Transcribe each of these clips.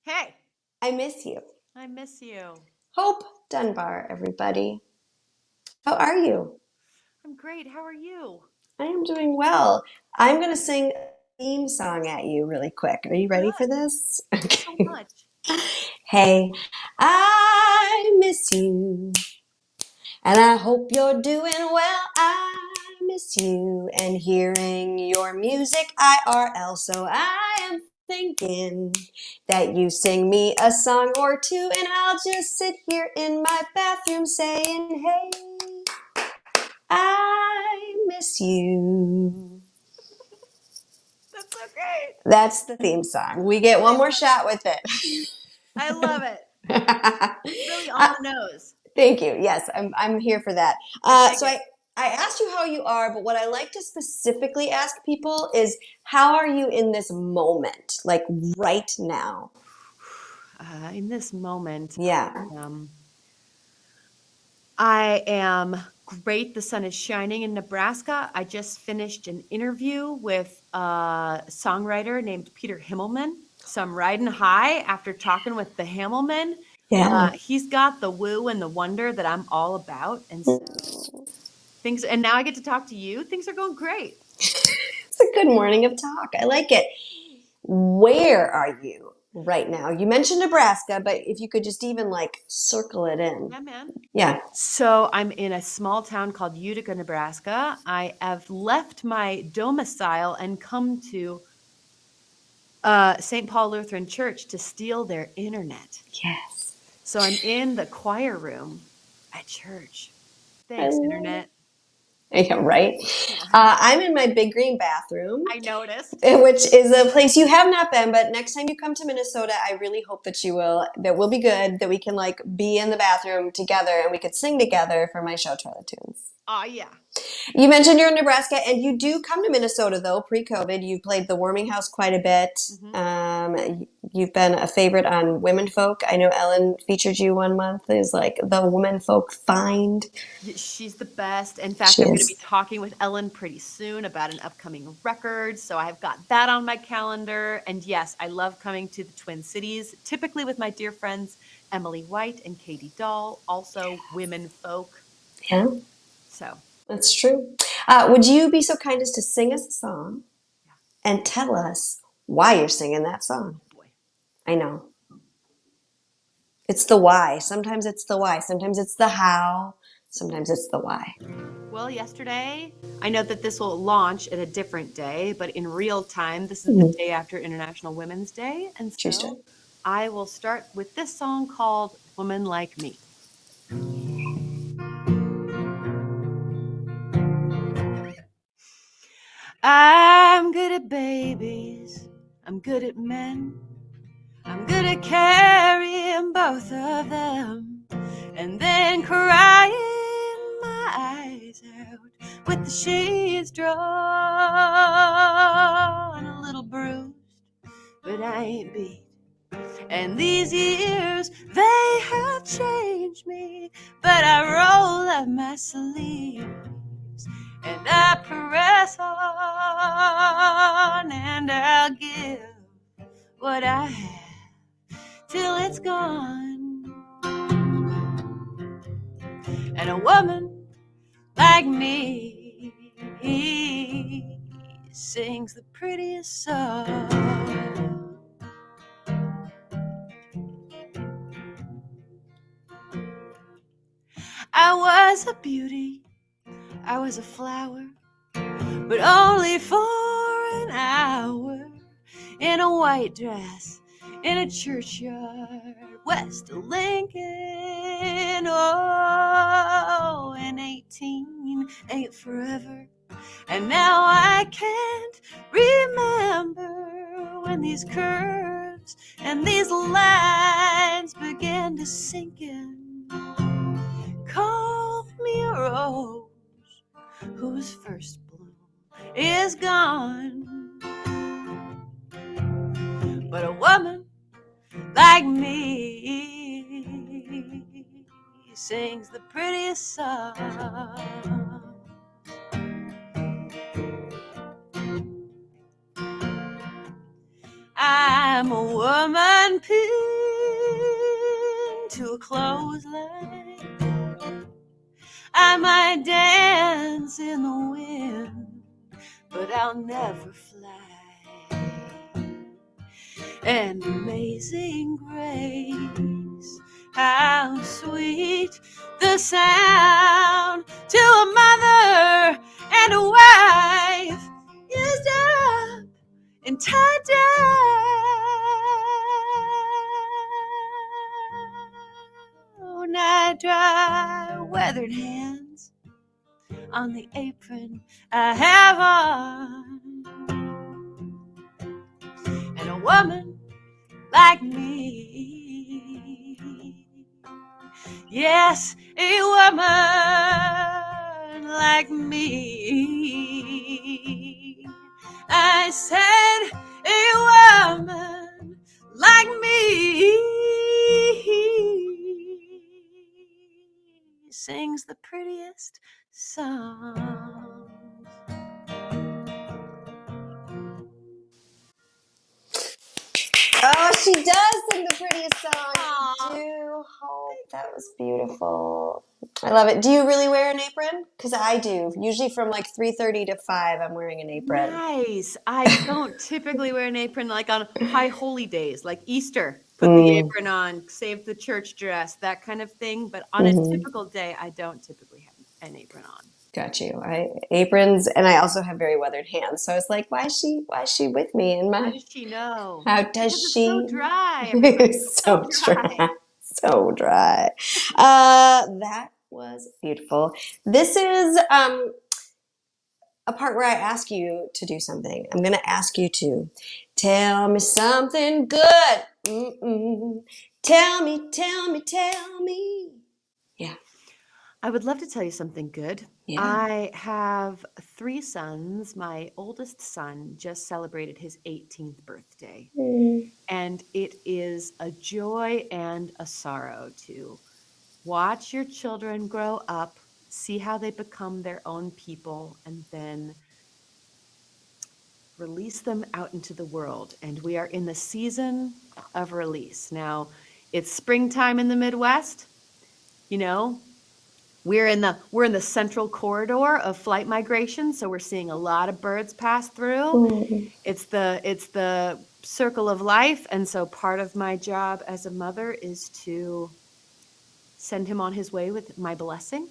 Hey, I miss you. I miss you. Hope Dunbar, everybody. How are you? I'm great. How are you? I am doing well. I'm going to sing a theme song at you really quick. Are you ready for Good. this? So Okay. much. Hey, I miss you, and I hope you're doing well. I miss you and hearing your music IRL. So I am thinking that you sing me a song or two, and I'll just sit here in my bathroom saying, hey, I miss you. That's so great. That's the theme song. We get I one more love shot with it. I love it. Really on Uh, the nose. Thank you. Yes, I'm here for that. I dig So it. I asked you how you are, but what I like to specifically ask people is how are you in this moment, like right now? In this moment, Yeah. um, I am great. The sun is shining in Nebraska. I just finished an interview with a songwriter named Peter Himmelman. So I'm riding high after talking with the Himmelman. Yeah. He's got the woo and the wonder that I'm all about. And so and now I get to talk to you. Things are going great. It's a good morning of talk. I like it. Where are you right now? You mentioned Nebraska, but if you could just even like circle it in. Yeah, man. Yeah. So I'm in a small town called Utica, Nebraska. I have left my domicile and come to St. Paul Lutheran Church to steal their internet. Yes. So I'm in the choir room at church. I Thanks, love it. internet. Yeah, right. Yeah. I'm in my big green bathroom, I noticed. which is a place you have not been, but next time you come to Minnesota, I really hope that you will, that will be good, that we can like be in the bathroom together and we could sing together for my show Trailer Tunes. Oh, yeah. You mentioned you're in Nebraska, and you do come to Minnesota though. Pre-COVID, you played the Warming House quite a bit. Hmm. You've been a favorite on Women Folk. I know Ellen featured you one month. It was like the Women Folk Find. She's the best. In fact, She I'm going to be is. talking with Ellen pretty soon about an upcoming record. So I've got that on my calendar. And yes, I love coming to the Twin Cities, typically with my dear friends Emily White and Katie Dahl, also women folk. Yeah, So, that's true. Would you be so kind as to sing us a song yeah. and tell us why you're singing that song? Oh boy. I know. It's the why. Sometimes it's the why. Sometimes it's the how. Sometimes it's the why. Well, yesterday, I know that this will launch at a different day, but in real time, this is the Mm-hmm. day after International Women's Day. And True story. so I will start with this song called Woman Like Me. I'm good at babies. I'm good at men. I'm good at carrying both of them. And then crying my eyes out with the sheets drawn. A little bruised, but I ain't beat. And these years, they have changed me. But I roll up my sleeves and I press on, and I'll give what I have till it's gone. And a woman like me sings the prettiest song. I was a beauty, I was a flower, but only for an hour, in a white dress in a churchyard west of Lincoln. Oh, and 18 ain't forever, and now I can't remember when these curves and these lines began to sink in. Call me a rose whose first bloom is gone, but a woman like me sings the prettiest song. I'm a woman, period. clothesline. I might dance in the wind, but I'll never fly. And amazing grace, how sweet the sound to a mother and a wife used up and tied down. I dry weathered hands on the apron I have on, and a woman like me, yes, a woman like me. I said a woman like me sings the prettiest songs. Oh, she does sing the prettiest song. I do hope. That was beautiful. I love it. Do you really wear an apron? Because I do. Usually from like 3:30 to 5, I'm wearing an apron. Nice. I don't typically wear an apron like on high holy days, like Easter. Put the apron on, save the church dress, that kind of thing. But on a typical day, I don't typically have an apron on. Got you. Aprons, and I also have very weathered hands. So I was like, why is she with me in my? How does she know? How does Because she? it's so dry. Everybody. So dry. So dry. That was beautiful. This is a part where I ask you to do something. I'm going to ask you to tell me something good. Mm-mm. Tell me, tell me, tell me. Yeah. I would love to tell you something good. Yeah. I have 3 sons. My oldest son just celebrated his 18th birthday. And it is a joy and a sorrow to watch your children grow up, see how they become their own people, and then release them out into the world. And we are in the season of release. Now, it's springtime in the Midwest. You know, we're in the central corridor of flight migration, so we're seeing a lot of birds pass through. It's the circle of life, and so part of my job as a mother is to send him on his way with my blessing.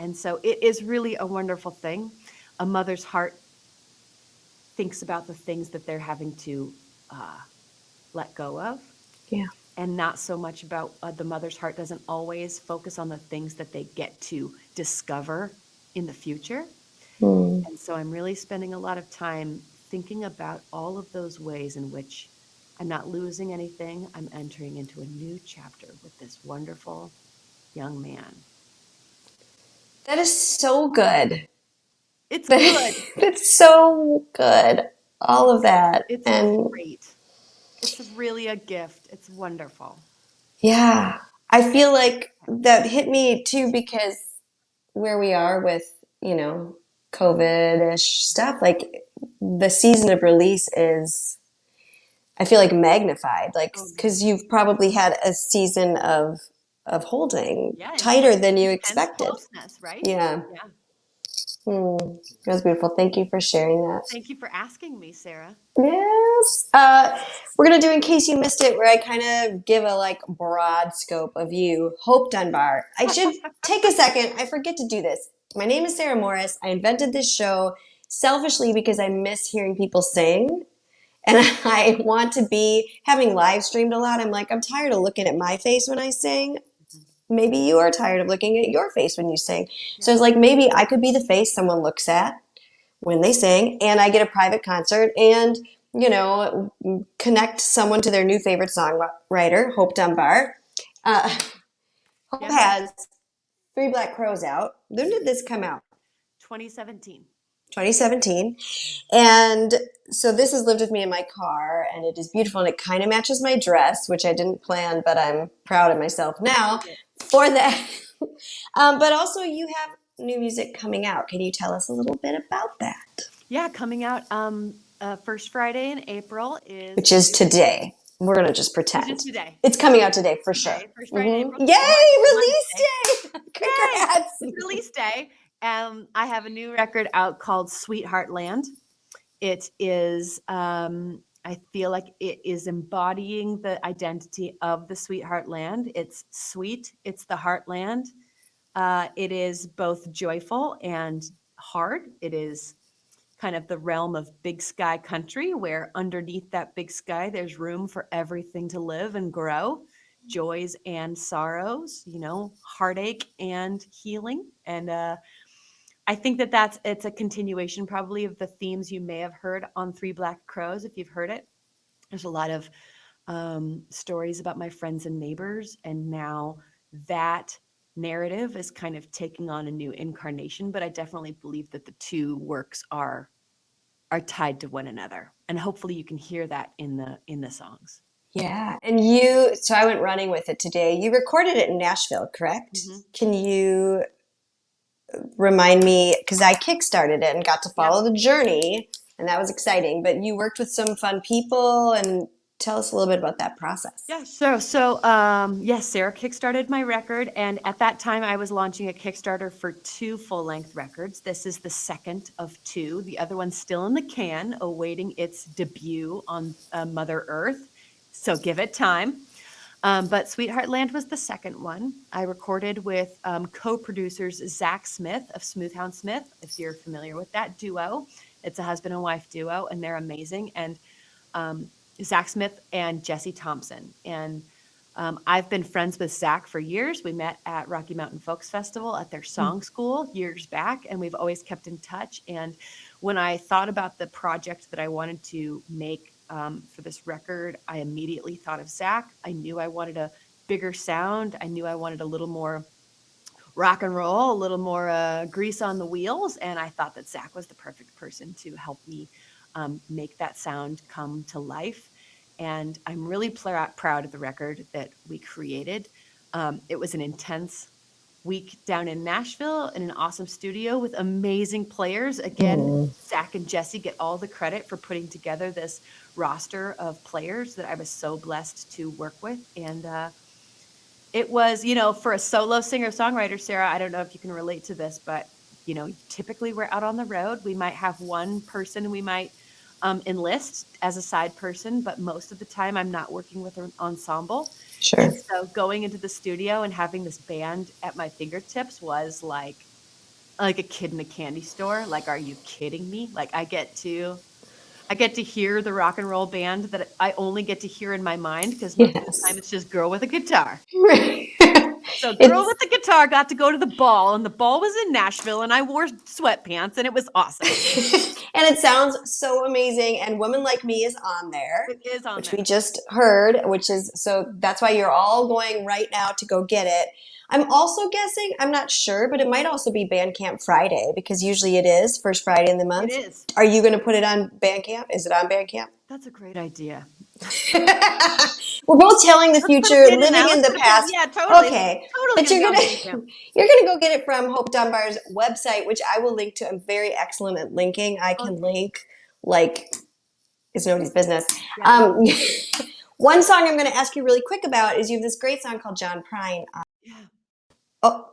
And so it is really a wonderful thing. A mother's heart thinks about the things that they're having to let go of. Yeah. And not so much about the mother's heart doesn't always focus on the things that they get to discover in the future. And so I'm really spending a lot of time thinking about all of those ways in which I'm not losing anything. I'm entering into a new chapter with this wonderful young man. That is so good. It's good. It's so good. All of that. It's And great. It's really a gift. It's wonderful. yeah, I feel like that hit me too because where we are with, COVID-ish stuff, like the season of release is, I feel like magnified, like, because you've probably had a season of holding tighter than you expected. Closeness, right? Yeah. Yeah. That was beautiful. Thank you for sharing that. Thank you for asking me, Sarah. Yes. We're going to do In Case You Missed It, where I kind of give a broad scope of you. Hope Dunbar. I should take a second. I forget to do this. My name is Sarah Morris. I invented this show selfishly because I miss hearing people sing. And I want to be, having live streamed a lot, I'm like, I'm tired of looking at my face when I sing. Maybe you are tired of looking at your face when you sing. So it's like, maybe I could be the face someone looks at when they sing, and I get a private concert and, connect someone to their new favorite songwriter, Hope Dunbar. Hope has 3 Black Crows out. When did this come out? 2017. 2017. And so this has lived with me in my car, and it is beautiful, and it kind of matches my dress, which I didn't plan, but I'm proud of myself now for that. But also you have new music coming out. Can you tell us a little bit about that? Yeah, coming out first Friday in April is... Which is today. We're going to just It's pretend. just today. It's coming out today for sure. Today, first Friday in April. Yay! Release Monday. day! Yay! Congrats! It's release day. I have a new record out called Sweetheartland. It is, I feel like it is embodying the identity of the Sweetheartland. It's sweet, it's the heartland. It is both joyful and hard. It is kind of the realm of big sky country, where underneath that big sky, there's room for everything to live and grow, joys and sorrows, heartache and healing. And I think it's a continuation probably of the themes you may have heard on Three Black Crows, if you've heard it. There's a lot of stories about my friends and neighbors, and now that narrative is kind of taking on a new incarnation. But I definitely believe that the two works are tied to one another, and hopefully you can hear that in the songs. Yeah. And so I went running with it today. You recorded it in Nashville, correct? Mm-hmm. Can you remind me, because I kickstarted it and got to follow the journey, and that was exciting, but you worked with some fun people, and tell us a little bit about that process. Yeah, yes, Sarah kickstarted my record, and at that time I was launching a Kickstarter for 2 full-length records. This is the second of 2. The other one's still in the can, awaiting its debut on Mother Earth, so give it time. But Sweetheartland was the second one. I recorded with co-producers Zach Smith of Smoothhound Smith, if you're familiar with that duo. It's a husband and wife duo, and they're amazing. And Zach Smith and Jesse Thompson. And I've been friends with Zach for years. We met at Rocky Mountain Folks Festival at their song school years back, and we've always kept in touch. And when I thought about the project that I wanted to make for this record, I immediately thought of Zach. I knew I wanted a bigger sound. I knew I wanted a little more rock and roll, a little more grease on the wheels. And I thought that Zach was the perfect person to help me make that sound come to life. And I'm really proud of the record that we created. It was an intense week down in Nashville in an awesome studio with amazing players. Again, Zach and Jesse get all the credit for putting together this roster of players that I was so blessed to work with. And it was, for a solo singer-songwriter, Sarah, I don't know if you can relate to this, but, typically we're out on the road. We might have one person we might enlist as a side person, but most of the time I'm not working with an ensemble. Sure. And so going into the studio and having this band at my fingertips was like a kid in a candy store. Like, are you kidding me? Like, I get to hear the rock and roll band that I only get to hear in my mind, because most of the time it's just girl with a guitar. So girl with the guitar got to go to the ball, and the ball was in Nashville, and I wore sweatpants, and it was awesome. And it sounds so amazing. And Woman Like Me is on there. It is on which there. we just heard, so that's why you're all going right now to go get it. I'm also guessing, I'm not sure, but it might also be Bandcamp Friday, because usually it is first Friday in the month. It is. Are you going to put it on Bandcamp? Is it on Bandcamp? That's a great idea. We're both telling the future, living in the past. Yeah, totally. Okay, Totally. but you're gonna go get it from Hope Dunbar's website, which I will link to. I'm very excellent at linking. I can link like it's nobody's business. Yeah. One song I'm going to ask you really quick about is you have this great song called John Prine. Yeah. Oh,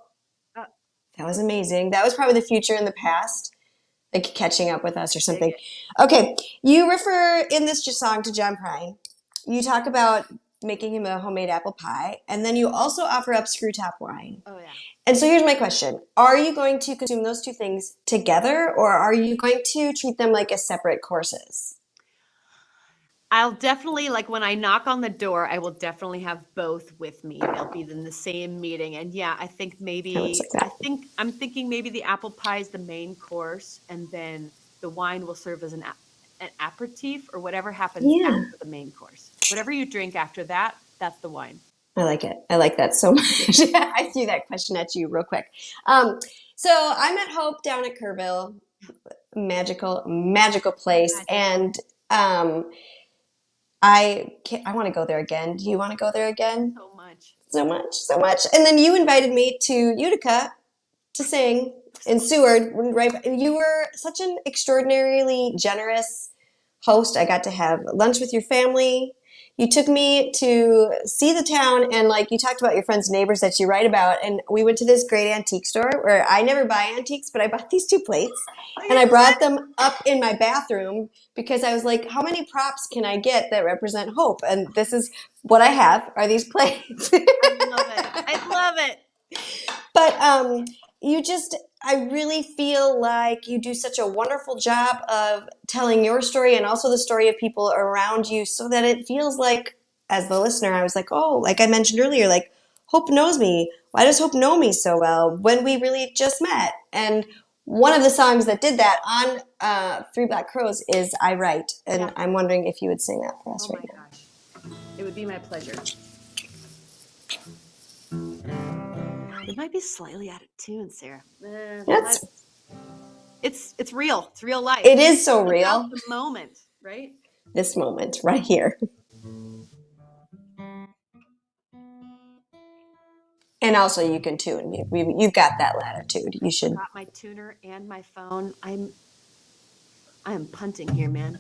that was amazing. That was probably the future in the past, like catching up with us or something. Okay, you refer in this song to John Prine. You talk about making him a homemade apple pie, and then you also offer up screw top wine. Oh, yeah. And so here's my question. Are you going to consume those two things together, or are you going to treat them like as separate courses? I'll definitely, when I knock on the door, I will definitely have both with me. They'll be in the same meeting. And yeah, I think I'm thinking maybe the apple pie is the main course, and then the wine will serve as an aperitif, or whatever happens after the main course. Whatever you drink after that, that's the wine. I like it. I like that so much. I threw that question at you real quick. So I'm at Hope down at Kerrville, magical place. And I want to go there again. Do you want to go there again? So much. And then you invited me to Utica to sing in Seward. Right? You were such an extraordinarily generous host. I got to have lunch with your family. you took me to see the town, and like you talked about your friends and neighbors that you write about, and we went to this great antique store where I never buy antiques, but I bought these 2 plates, and I brought them up in my bathroom because I was like, how many props can I get that represent hope? And this is what I have, are these plates. I love it. I love it. But I really feel like you do such a wonderful job of telling your story and also the story of people around you, so that it feels like, as the listener, I was like, oh, like I mentioned earlier, like Hope knows me. Why does Hope know me so well when we really just met? And one of the songs that did that on Three Black Crows is I Write. And Yeah. I'm wondering if you would sing that for us Oh right my now. gosh. It would be my pleasure. It might be slightly out of tune, Sarah. It's real. It's real life. It is so It's real. about the moment, right? This moment right here. And also, you can tune. You've got that latitude. You should. I've got my tuner and my phone. I'm punting here, man.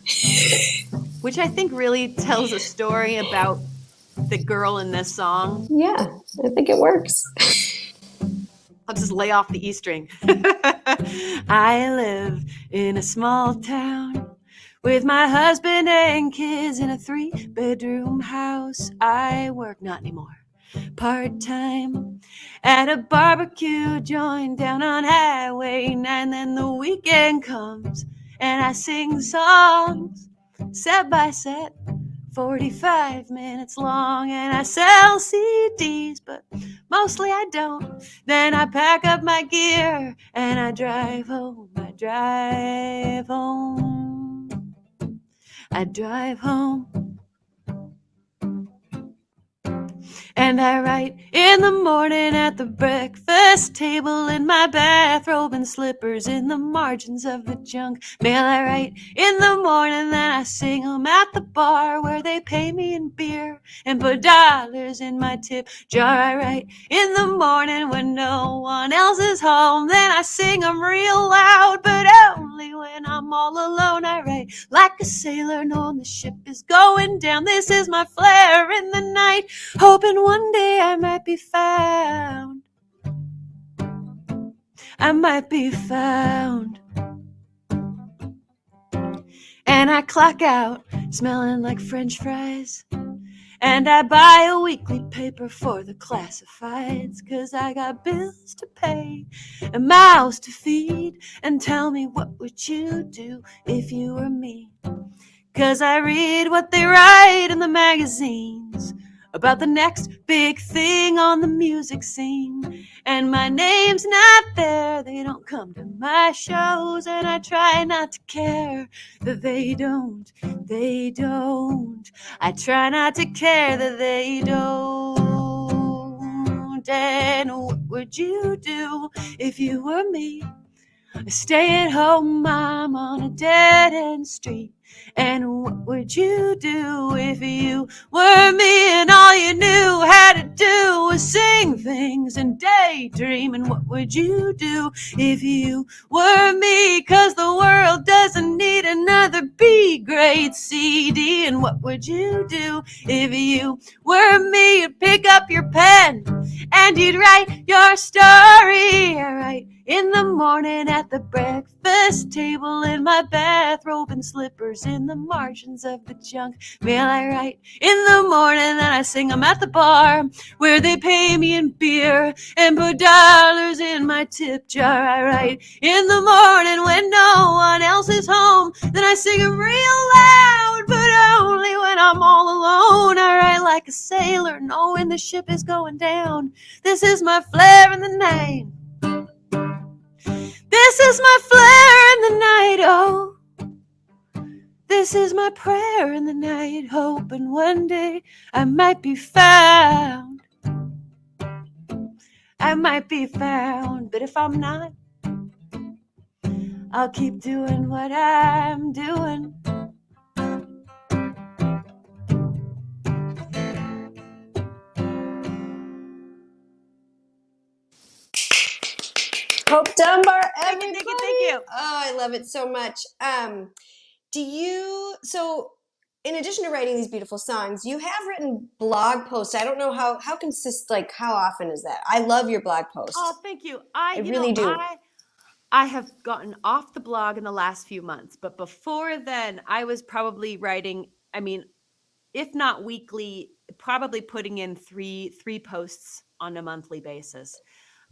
Which I think really tells a story about the girl in this song. Yeah, I think it works. I'll just lay off the E string. I live in a small town with my husband and kids in a 3-bedroom house. I work not anymore. Part-time at a barbecue joint down on Highway 9. Then the weekend comes and I sing songs set by set, 45 minutes long, and I sell CDs, but mostly I don't. Then I pack up my gear and I drive home. I drive home. I drive home. And I write in the morning at the breakfast table, in my bathrobe and slippers, in the margins of the junk mail. I write in the morning, then I sing 'em at the bar where they pay me in beer and put dollars in my tip jar. I write in the morning when no one else is home, then I sing 'em real loud, but only when I'm all alone. I write like a sailor knowing the ship is going down. This is my flare in the night, hoping one day I might be found. I might be found. And I clock out smelling like French fries, and I buy a weekly paper for the classifieds, 'cause I got bills to pay and mouths to feed. And tell me, what would you do if you were me? 'Cause I read what they write in the magazines about the next big thing on the music scene, and my name's not there. They don't come to my shows, and I try not to care that they don't. I try not to care that they don't. And what would you do if you were me? A stay-at-home mom on a dead-end street. And what would you do if you were me and all you knew how to do was sing things and daydream? And what would you do if you were me? 'Cause the world doesn't need another B-grade CD. And what would you do if you were me? You'd pick up your pen and you'd write your story. I write in the morning at the breakfast table, in my bathrobe and slippers, in the margins of the junk mail. I write in the morning, then I sing 'em at the bar where they pay me in beer and put dollars in my tip jar. I write in the morning when no one else is home, then I sing 'em real loud, but only when I'm all alone. I write like a sailor knowing the ship is going down. This is my flare in the night. This is my flare in the night, oh. This is my prayer in the night, hoping one day I might be found. I might be found, but if I'm not, I'll keep doing what I'm doing. Hope Dunbar, everybody. Thank you. Oh, I love it so much. So in addition to writing these beautiful songs, you have written blog posts. I don't know how how often is that? I love your blog Oh, posts. thank you. I really do. I have gotten off the blog in the last few months, but before then, I was probably writing, I mean, if not weekly, probably putting in three posts on a monthly basis.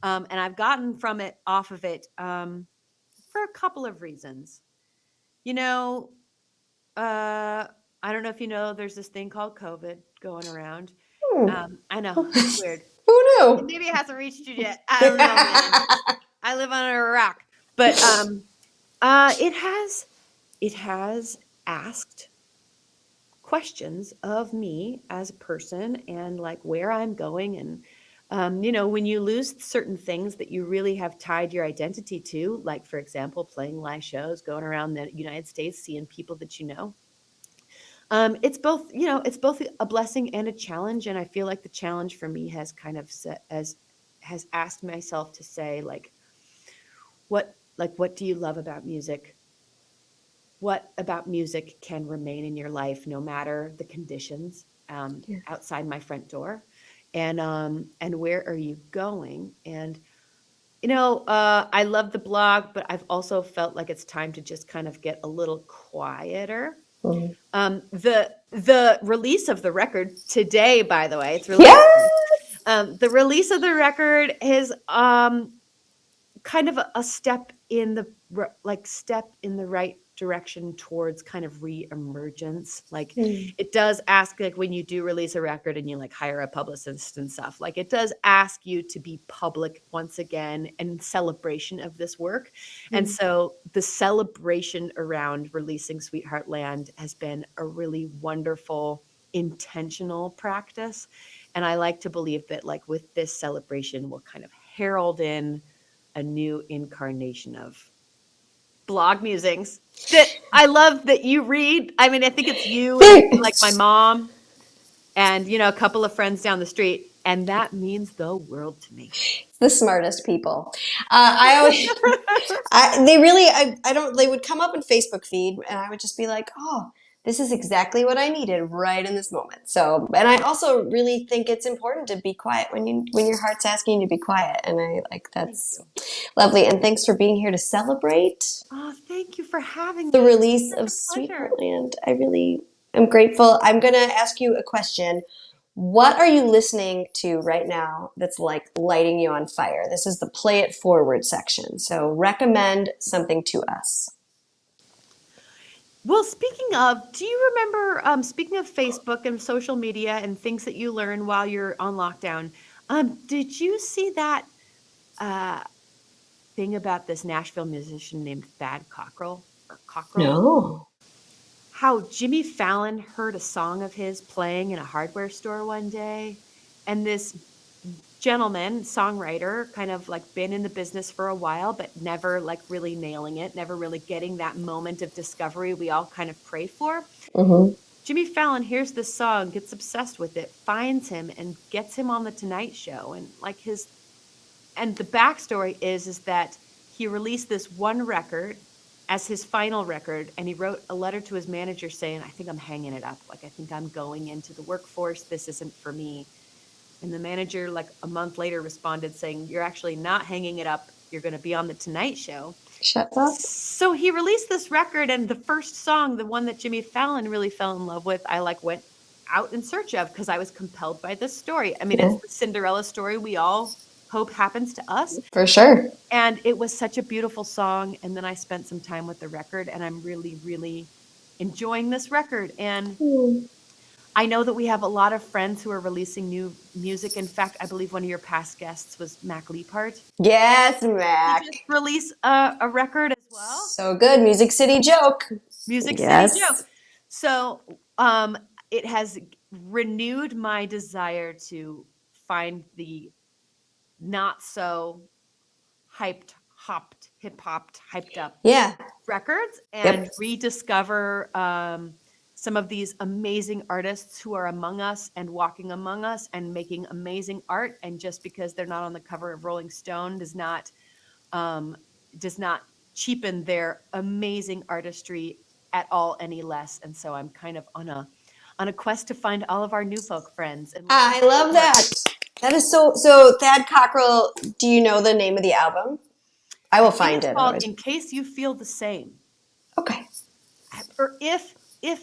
And I've gotten from it off of it for a couple of reasons. You know, I don't know if you know, there's this thing called COVID going around. Hmm. I know it's weird. Who knew? Maybe it hasn't reached you yet. I don't know, man. I live on a rock, but it has asked questions of me as a person and like where I'm going. And, when you lose certain things that you really have tied your identity to, like, for example, playing live shows, going around the United States, seeing people that you know, it's both a blessing and a challenge. And I feel like the challenge for me has kind of has asked myself to say, what do you love about music? What about music can remain in your life no matter the conditions Yeah. outside my front door, and where are you going? And I love the blog, but I've also felt like it's time to just kind of get a little quieter. Mhm. The release of the record today, by the way, it's Yeah. released. The release of the record is kind of a step in the step in the right direction towards kind of re-emergence. Like, Mm. it does ask, like, when you do release a record and you like hire a publicist and stuff, like, it does ask you to be public once again in celebration of this work. And Mm. so the celebration around releasing Sweetheartland has been a really wonderful intentional practice. And I like to believe that, like, with this celebration, we'll kind of herald in a new incarnation of blog musings that I love that you read. I mean, I think it's you and like my mom and, a couple of friends down the street. And that means the world to me. The smartest people. I always, they really, I don't, they would come up in Facebook feed and I would just be like, oh, this is exactly what I needed right in this moment. So, and I also really think it's important to be quiet when your heart's asking you to be quiet. And I like, Thank that's you. lovely. And thanks for being here to celebrate Oh, thank you for having the me. release Such of a pleasure. Sweetheartland. I really am grateful. I'm going to ask you a question. What are you listening to right now that's like lighting you on fire? This is the play it forward section. So recommend something to us. Well, speaking of, do you remember, speaking of Facebook and social media and things that you learn while you're on lockdown, did you see that uh, thing about this Nashville musician named Thad Cockrell or Cockrell? No. How Jimmy Fallon heard a song of his playing in a hardware store one day, and this gentleman, songwriter, kind of like been in the business for a while, but never like really nailing it, never really getting that moment of discovery we all kind of pray for. Mm-hmm. Jimmy Fallon hears this song, gets obsessed with it, finds him, and gets him on the Tonight Show. And like the backstory is that he released this one record as his final record, and he wrote a letter to his manager saying, I think I'm hanging it up. Like, I think I'm going into the workforce. This isn't for me. And the manager, like a month later, responded saying, you're actually not hanging it up. You're going to be on the Tonight Show. Shut up. So he released this record, and the first song, the one that Jimmy Fallon really fell in love with, I like went out in search of because I was compelled by this story. I mean, Yeah, it's the Cinderella story we all hope happens to us. for sure. And it was such a beautiful song. And then I spent some time with the record, and I'm really, really enjoying this record. And Hmm. I know that we have a lot of friends who are releasing new music. In fact, I believe one of your past guests was Mac Leapart. Yes, He Mac. just released a record as well. So good. Music City joke. Music City Joe. Yes. So it has renewed my desire to find the not so hip hopped, hyped up Yeah. records Yep. and rediscover some of these amazing artists who are among us and walking among us and making amazing art. And just because they're not on the cover of Rolling Stone um, does not cheapen their amazing artistry at all any less. And so I'm kind of on a quest to find all of our new folk friends. And I love that. That is so. Thad Cockrell, do you know the name of the album? I will find it's it. called Otherwise. In Case You Feel the Same. Okay. Or if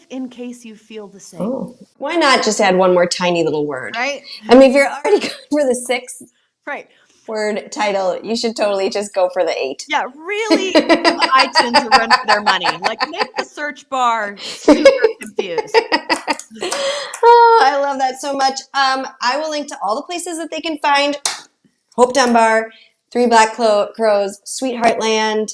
in case you feel the same. Oh, why not just add one more tiny little word? Right? I mean, if you're already going for the 6 Right. word title, you should totally just go for the 8. Yeah, really give iTunes a run for their money. Like, make the search bar super confused. Oh, I love that so much. I will link to all the places that they can find Hope Dunbar, Three Black Crows, Sweetheartland.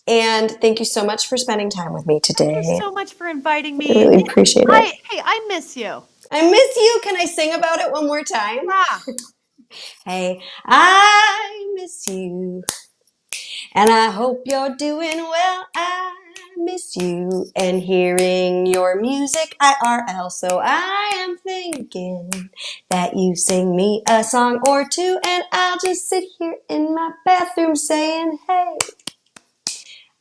And thank you so much for spending time with me today. Thank you so much for inviting me. I really appreciate it. Hey, I miss you. I miss you. Can I sing about it one more time? Yeah. Hey, I miss you. And I hope you're doing well. I miss you and hearing your music IRL. So I am thinking that you sing me a song or two, and I'll just sit here in my bathroom saying, hey,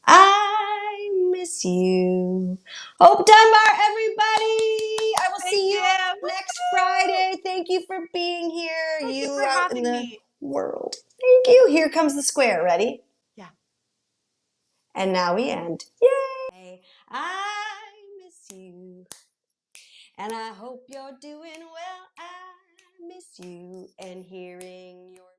I miss you. Hope Dunbar, everybody. I will see you next Friday. Thank you for being here. Thank you you for out in having the me. world. Thank you. Here comes the square. Ready? Yeah. And now we end. Yay! I miss you. And I hope you're doing well. I miss you and hearing your